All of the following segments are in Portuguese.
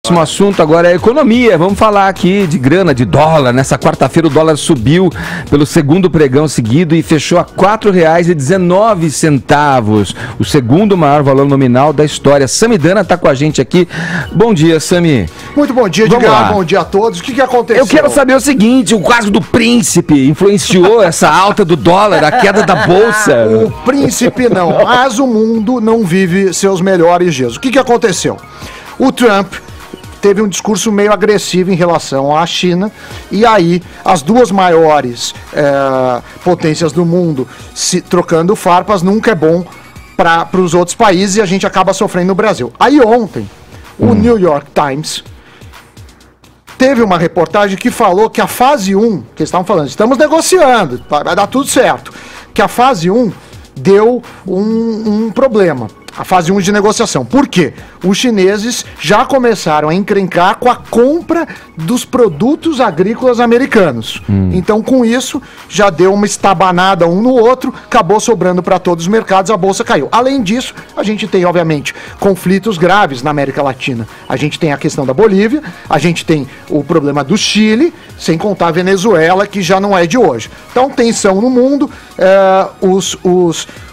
próximo assunto agora é a economia. Vamos falar aqui de grana, de dólar. Nessa quarta-feira o dólar subiu pelo segundo pregão seguido e fechou a R$ 4,19, o segundo maior valor nominal da história. Samidana está com a gente aqui. Bom dia, Sami. Muito bom dia, Edgar. Bom dia a todos. O que aconteceu? Eu quero saber o seguinte, o caso do príncipe influenciou essa alta do dólar, a queda da bolsa? O príncipe não, mas o mundo não vive seus melhores dias. O que aconteceu? O Trump teve um discurso meio agressivo em relação à China, e aí as duas maiores potências do mundo se trocando farpas nunca é bom para os outros países, e a gente acaba sofrendo no Brasil. Aí ontem, o New York Times teve uma reportagem que falou que a fase 1, que eles estavam falando, estamos negociando, vai dar tudo certo, que a fase 1 deu um problema. A fase 1 de negociação. Por quê? Os chineses já começaram a encrencar com a compra dos produtos agrícolas americanos. Então, com isso, já deu uma estabanada um no outro, acabou sobrando para todos os mercados, a bolsa caiu. Além disso, a gente tem, obviamente, conflitos graves na América Latina. A gente tem a questão da Bolívia, a gente tem o problema do Chile, sem contar a Venezuela, que já não é de hoje. Então, tensão no mundo,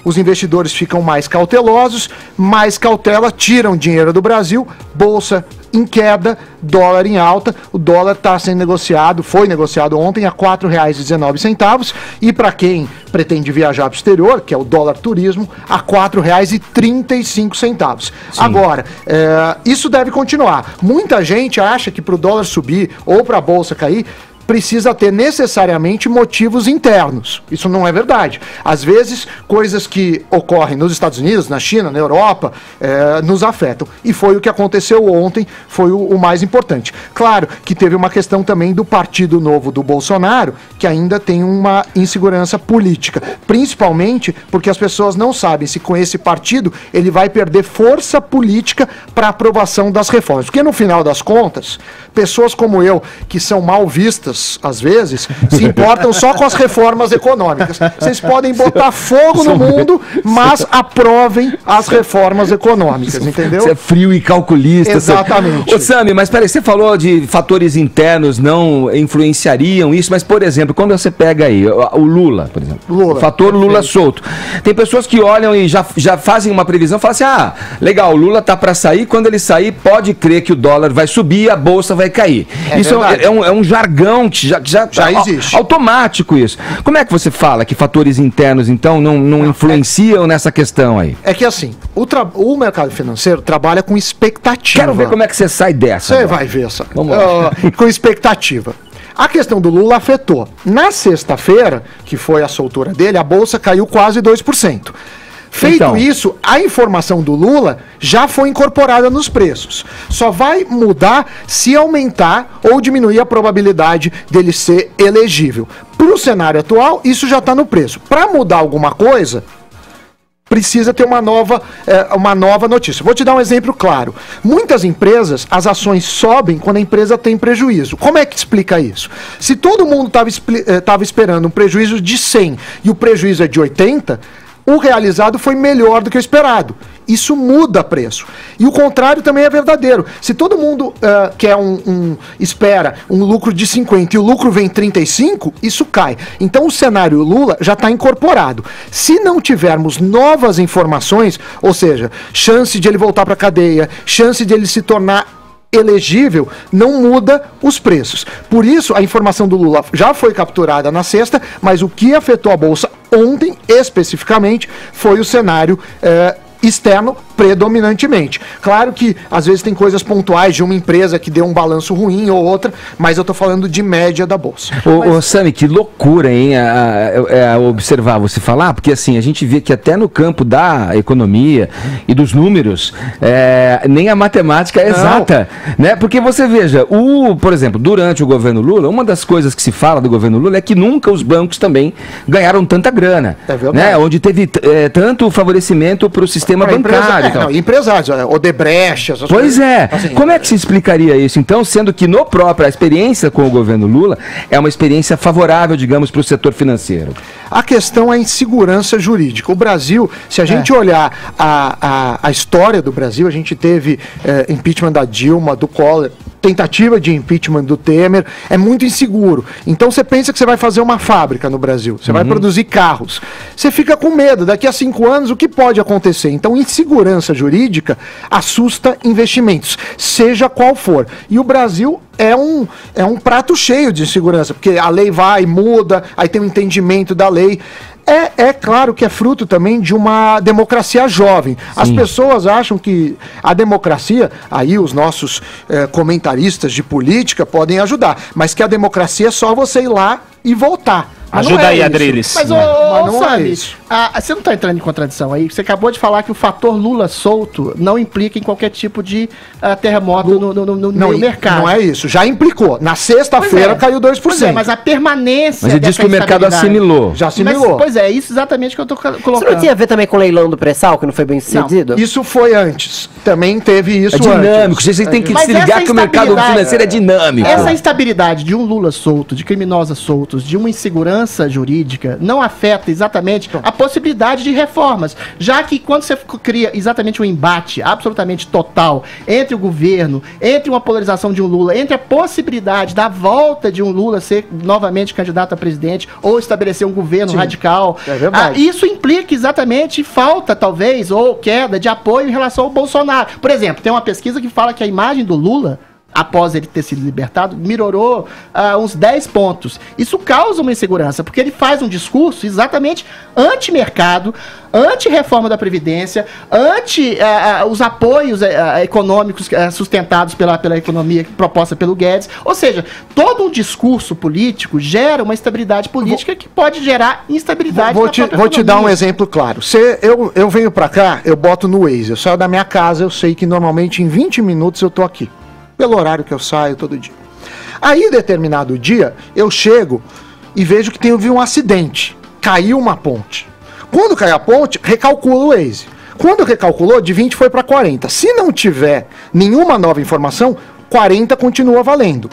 os investidores ficam mais cautelosos, mais cautela, tiram dinheiro do Brasil, bolsa em queda, dólar em alta. O dólar está sendo negociado, foi negociado ontem a R$ 4,19, e para quem pretende viajar para o exterior, que é o dólar turismo, a R$ 4,35. Agora, isso deve continuar. Muita gente acha que para o dólar subir ou para a bolsa cair, precisa ter necessariamente motivos internos. Isso não é verdade. Às vezes, coisas que ocorrem nos Estados Unidos, na China, na Europa, nos afetam. E foi o que aconteceu ontem, foi o mais importante. Claro que teve uma questão também do Partido Novo do Bolsonaro, que ainda tem uma insegurança política. Principalmente porque as pessoas não sabem se com esse partido ele vai perder força política para aprovação das reformas. Porque no final das contas, pessoas como eu, que são mal vistas às vezes, se importam só com as reformas econômicas. Vocês podem botar fogo no mundo, mas aprovem as reformas econômicas, entendeu? Você é frio e calculista. Exatamente. Ô, Sami, mas peraí, você falou de fatores internos não influenciariam isso, mas, por exemplo, quando você pega aí o Lula, por exemplo, o fator Lula solto, tem pessoas que olham e já fazem uma previsão, falam assim, legal, o Lula tá para sair, quando ele sair, pode crer que o dólar vai subir e a bolsa vai cair. Isso é um jargão que já existe. Automático isso. Como é que você fala que fatores internos, então, não influenciam nessa questão aí? É que assim, o mercado financeiro trabalha com expectativa. Quero ver como é que você sai dessa. Você vai ver, só. Vamos lá. Com expectativa. A questão do Lula afetou. Na sexta-feira, que foi a soltura dele, a bolsa caiu quase 2%. Feito isso, a informação do Lula já foi incorporada nos preços. Só vai mudar se aumentar ou diminuir a probabilidade dele ser elegível. Para o cenário atual, isso já está no preço. Para mudar alguma coisa, precisa ter uma nova notícia. Vou te dar um exemplo claro. Muitas empresas, as ações sobem quando a empresa tem prejuízo. Como é que explica isso? Se todo mundo estava esperando um prejuízo de 100 e o prejuízo é de 80, o realizado foi melhor do que o esperado. Isso muda preço. E o contrário também é verdadeiro. Se todo mundo quer espera um lucro de 50 e o lucro vem 35, isso cai. Então o cenário Lula já está incorporado. Se não tivermos novas informações, ou seja, chance de ele voltar para a cadeia, chance de ele se tornar elegível, não muda os preços. Por isso, a informação do Lula já foi capturada na sexta, mas o que afetou a Bolsa ontem, especificamente, foi o cenário externo predominantemente. Claro que às vezes tem coisas pontuais de uma empresa que deu um balanço ruim ou outra, mas eu tô falando de média da bolsa. Ô Sami, que loucura, hein, observar você falar, porque assim, a gente vê que até no campo da economia e dos números, nem a matemática é exata, né? Porque você veja, por exemplo, durante o governo Lula, uma das coisas que se fala do governo Lula é que nunca os bancos também ganharam tanta grana, é verdade, né? Onde teve tanto favorecimento para o sistema sistema bancário. Então. Empresários, Odebrecht, essas coisas. Pois é. Assim, como é que se explicaria isso, então, sendo que no próprio, a experiência com o governo Lula é uma experiência favorável, digamos, para o setor financeiro? A questão é a insegurança jurídica. O Brasil, se a gente olhar a história do Brasil, a gente teve impeachment da Dilma, do Collor, tentativa de impeachment do Temer, é muito inseguro. Então você pensa que você vai fazer uma fábrica no Brasil, você vai produzir carros. Você fica com medo, daqui a 5 anos o que pode acontecer? Então insegurança jurídica assusta investimentos, seja qual for. E o Brasil é um prato cheio de insegurança, porque a lei vai, muda, aí tem um entendimento da lei. É claro que é fruto também de uma democracia jovem. Sim. As pessoas acham que a democracia, aí os nossos comentaristas de política podem ajudar, mas que a democracia é só você ir lá e votar. Ajuda aí, Adriles. Mas não é isso. Você não está entrando em contradição aí? Você acabou de falar que o fator Lula solto não implica em qualquer tipo de terremoto no meio mercado. Não é isso. Já implicou. Na sexta-feira caiu 2%. Pois é, mas a permanência. Mas ele disse que o mercado assimilou. Já assimilou. Mas, pois é, isso exatamente que eu estou colocando. Isso não tinha a ver também com o leilão do pré-sal, que não foi bem sucedido? Não, isso foi antes. Também teve isso antes. É dinâmico. Vocês têm que se ligar que o mercado financeiro é dinâmico. Essa instabilidade de um Lula solto, de criminosos soltos, de uma insegurança jurídica, não afeta exatamente a possibilidade de reformas, já que quando você cria exatamente um embate absolutamente total entre o governo, entre uma polarização de um Lula, entre a possibilidade da volta de um Lula ser novamente candidato a presidente ou estabelecer um governo radical, isso implica exatamente falta, talvez, ou queda de apoio em relação ao Bolsonaro. Por exemplo, tem uma pesquisa que fala que a imagem do Lula, após ele ter sido libertado, melhorou uns 10 pontos. Isso causa uma insegurança, porque ele faz um discurso exatamente anti-mercado, anti-reforma da Previdência, anti os apoios econômicos sustentados pela economia proposta pelo Guedes. Ou seja, todo um discurso político gera uma estabilidade política que pode gerar instabilidade na própria economia. Vou te dar um exemplo claro. Eu venho pra cá, eu boto no Waze, eu saio da minha casa, eu sei que normalmente em 20 minutos eu tô aqui. Pelo horário que eu saio todo dia. Aí, determinado dia, eu chego e vejo que teve um acidente. Caiu uma ponte. Quando caiu a ponte, recalcula o Waze. Quando recalculou, de 20 foi para 40. Se não tiver nenhuma nova informação, 40 continua valendo.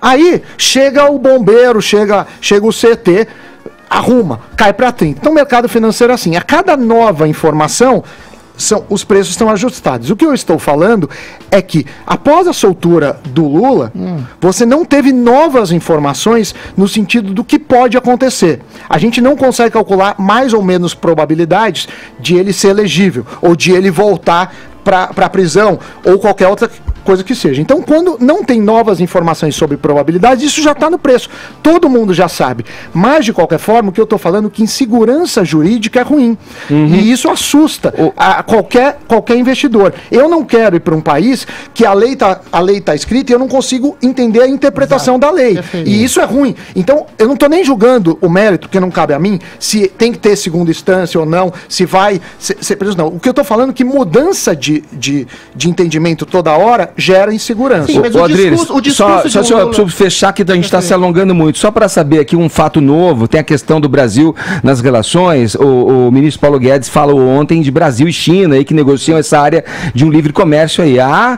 Aí, chega o bombeiro, chega o CT, arruma, cai para 30. Então, o mercado financeiro é assim. A cada nova informação, os preços estão ajustados. O que eu estou falando é que, após a soltura do Lula, você não teve novas informações no sentido do que pode acontecer. A gente não consegue calcular mais ou menos probabilidades de ele ser elegível, ou de ele voltar para a prisão, ou qualquer outra coisa que seja. Então, quando não tem novas informações sobre probabilidades, isso já está no preço. Todo mundo já sabe. Mas, de qualquer forma, o que eu estou falando é que insegurança jurídica é ruim. E isso assusta a qualquer investidor. Eu não quero ir para um país que a lei tá escrita e eu não consigo entender a interpretação da lei. E isso é ruim. Então, eu não estou nem julgando o mérito, que não cabe a mim, se tem que ter segunda instância ou não, se vai ser preso, não. O que eu estou falando é que mudança de entendimento toda hora gera insegurança. Sim, mas o discurso só eu preciso fechar que a gente está se alongando muito. Só para saber aqui um fato novo, tem a questão do Brasil nas relações. O ministro Paulo Guedes falou ontem de Brasil e China aí, que negociam essa área de um livre comércio aí. Há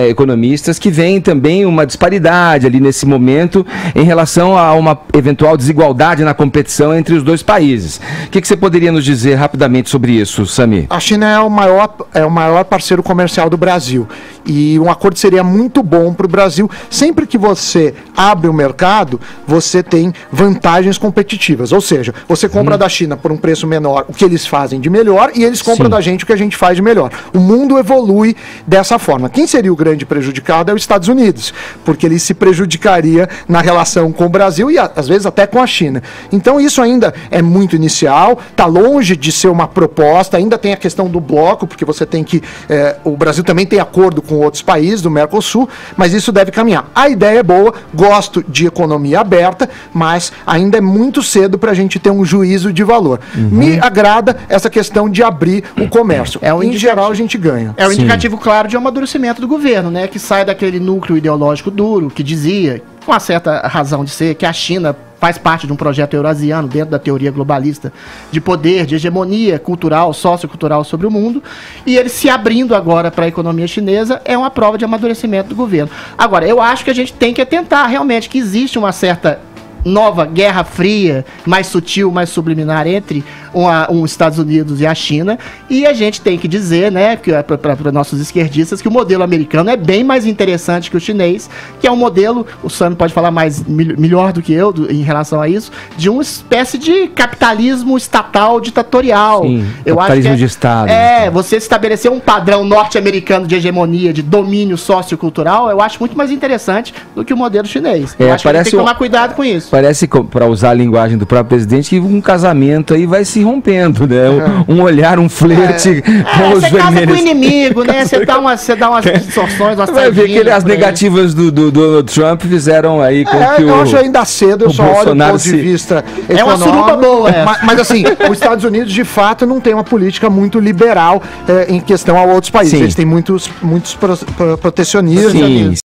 economistas que veem também uma disparidade ali nesse momento em relação a uma eventual desigualdade na competição entre os dois países. O que você poderia nos dizer rapidamente sobre isso, Sami? A China é o maior parceiro comercial do Brasil. E um acordo seria muito bom para o Brasil. Sempre que você abre o mercado, você tem vantagens competitivas. Ou seja, você compra da China por um preço menor o que eles fazem de melhor e eles compram da gente o que a gente faz de melhor. O mundo evolui dessa forma. Quem seria o grande prejudicado é os Estados Unidos, porque ele se prejudicaria na relação com o Brasil e às vezes até com a China. Então isso ainda é muito inicial, está longe de ser uma proposta, ainda tem a questão do bloco, porque você tem que... o Brasil também tem acordo com outros países do Mercosul, mas isso deve caminhar. A ideia é boa, gosto de economia aberta, mas ainda é muito cedo para a gente ter um juízo de valor. Me agrada essa questão de abrir o comércio. Em geral, a gente ganha. É um indicativo claro de um amadurecimento do governo, né? Que sai daquele núcleo ideológico duro, que dizia, com uma certa razão de ser, que a China faz parte de um projeto eurasiano dentro da teoria globalista de poder, de hegemonia cultural, sociocultural sobre o mundo, e ele se abrindo agora para a economia chinesa é uma prova de amadurecimento do governo. Agora, eu acho que a gente tem que atentar realmente que existe uma certa nova guerra fria, mais sutil, mais subliminar entre os Estados Unidos e a China, e a gente tem que dizer, né, para nossos esquerdistas, que o modelo americano é bem mais interessante que o chinês, que é um modelo, o Sam pode falar melhor do que eu em relação a isso, de uma espécie de capitalismo estatal ditatorial. Sim, eu capitalismo acho que de Estado. Você estabelecer um padrão norte-americano de hegemonia, de domínio sociocultural, eu acho muito mais interessante do que o modelo chinês. Eu acho que a gente tem que tomar cuidado com isso. Parece, para usar a linguagem do próprio presidente, que um casamento aí vai se rompendo, né? Um olhar, um flerte com os vermelhos. Você casa com o inimigo, né? Você dá umas distorções, umas vai ver que as negativas do Donald Trump fizeram aí com que eu acho ainda cedo, eu só olho do ponto de vista econômico. É uma suruba boa, mas assim, os Estados Unidos, de fato, não tem uma política muito liberal em questão a outros países. Sim. Eles têm muitos protecionistas. Sim.